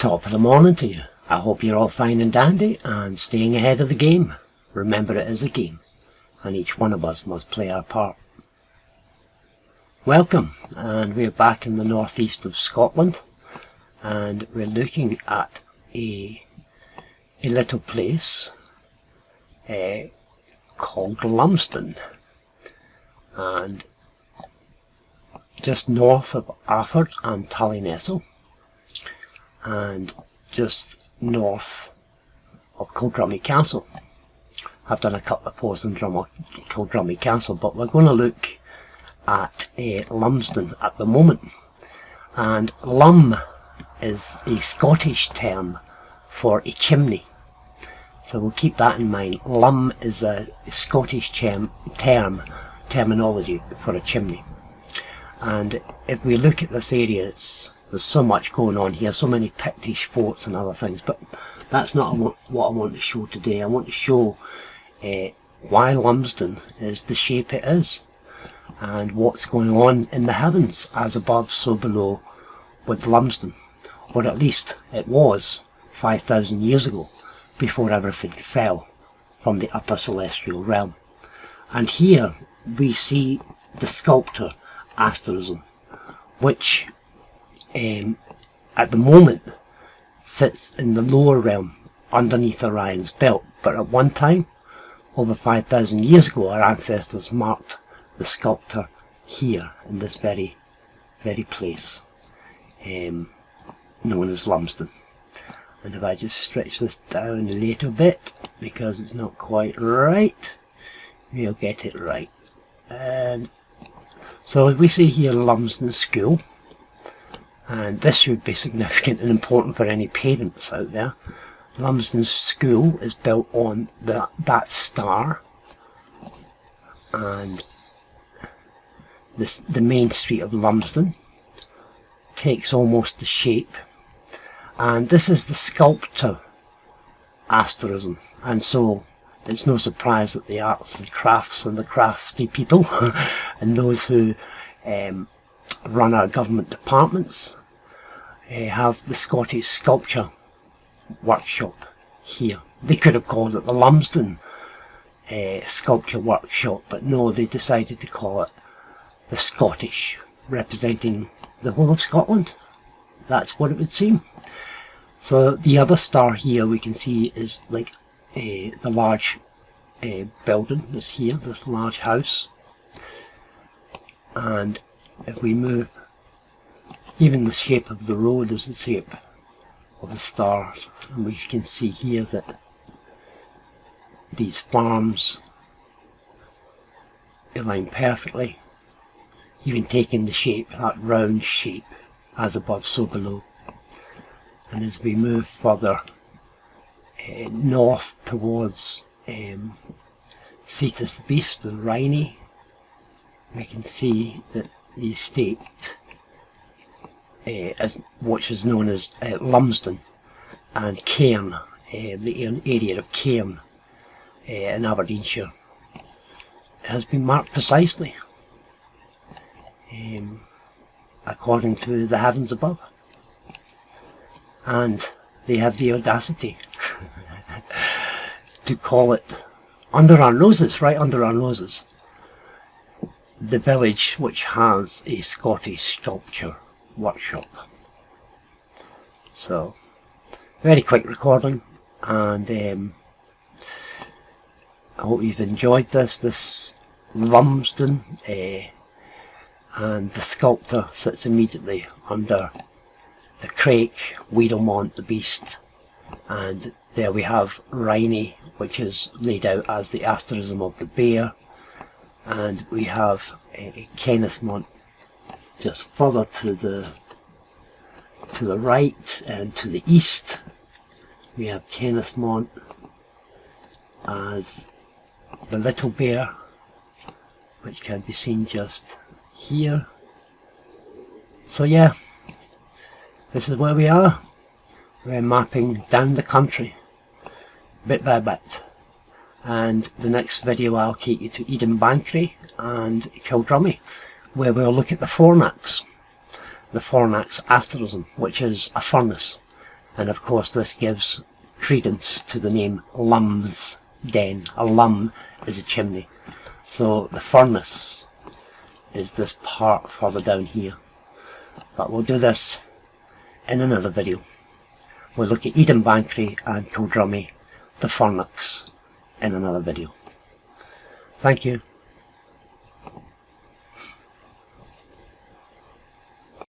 Top of the morning to you. I hope you're all fine and dandy and staying ahead of the game. Remember, it is a game, and each one of us must play our part. Welcome, and we're back in the northeast of Scotland, and we're looking at a little place called Lumsden, and just north of Arford and Tullynestle, and just north of Kildrummy Castle. I've done a couple of posts on Kildrummy Castle, but we're going to look at Lumsden at the moment. And lum is a Scottish term for a chimney, so we'll keep that in mind. Lum is a Scottish terminology for a chimney. And if we look at this area, there's so much going on here, so many Pictish forts and other things, but that's not what I want to show today. I want to show why Lumsden is the shape it is, and what's going on in the heavens, as above so below, with Lumsden, or at least it was 5,000 years ago, before everything fell from the upper celestial realm. And here we see the Sculptor asterism, which at the moment sits in the lower realm underneath Orion's belt, but at one time, over 5,000 years ago, our ancestors marked the Sculptor here in this very place known as Lumsden. And if I just stretch this down a little bit, because it's not quite right, we'll get it right. And so we see here Lumsden School, and this should be significant and important for any parents out there. Lumsden School is built on that star, and the main street of Lumsden takes almost the shape, and this is the Sculptor asterism, and so it's no surprise that the arts and crafts and the crafty people and those who run our government departments have the Scottish Sculpture Workshop here. They could have called it the Lumsden Sculpture Workshop, but no, they decided to call it the Scottish, representing the whole of Scotland. That's what it would seem. So the other star here we can see is like the large building is here, this large house. And if we move, even the shape of the road is the shape of the stars, and we can see here that these farms align perfectly, even taking the shape, that round shape, as above so below. And as we move further north towards Cetus the Beast and Rhynie, we can see that the estate, which is known as Lumsden, and Cairn, the area of Cairn in Aberdeenshire, has been marked precisely according to the heavens above. And they have the audacity to call it, under our noses, right under our noses, the village which has a Scottish Sculpture Workshop. So, very quick recording, and I hope you've enjoyed this Lumsden, and the Sculptor sits immediately under the Crake, Weedlemont the Beast, and there we have Rhynie, which is laid out as the asterism of the bear, and we have Kennethmont just further to the right and to the east. We have Kennethmont as the little bear, which can be seen just here. So yeah, this is where we are. We're mapping down the country bit by bit, and the next video I'll take you to Eden Bankery and Kildrummy, where we'll look at the fornax asterism, which is a furnace, and of course this gives credence to the name Lumsden. A lum is a chimney, so the furnace is this part further down here. But we'll do this in another video. We'll look at Eden Bankery and Kildrummy, the furnace, in another video. Thank you.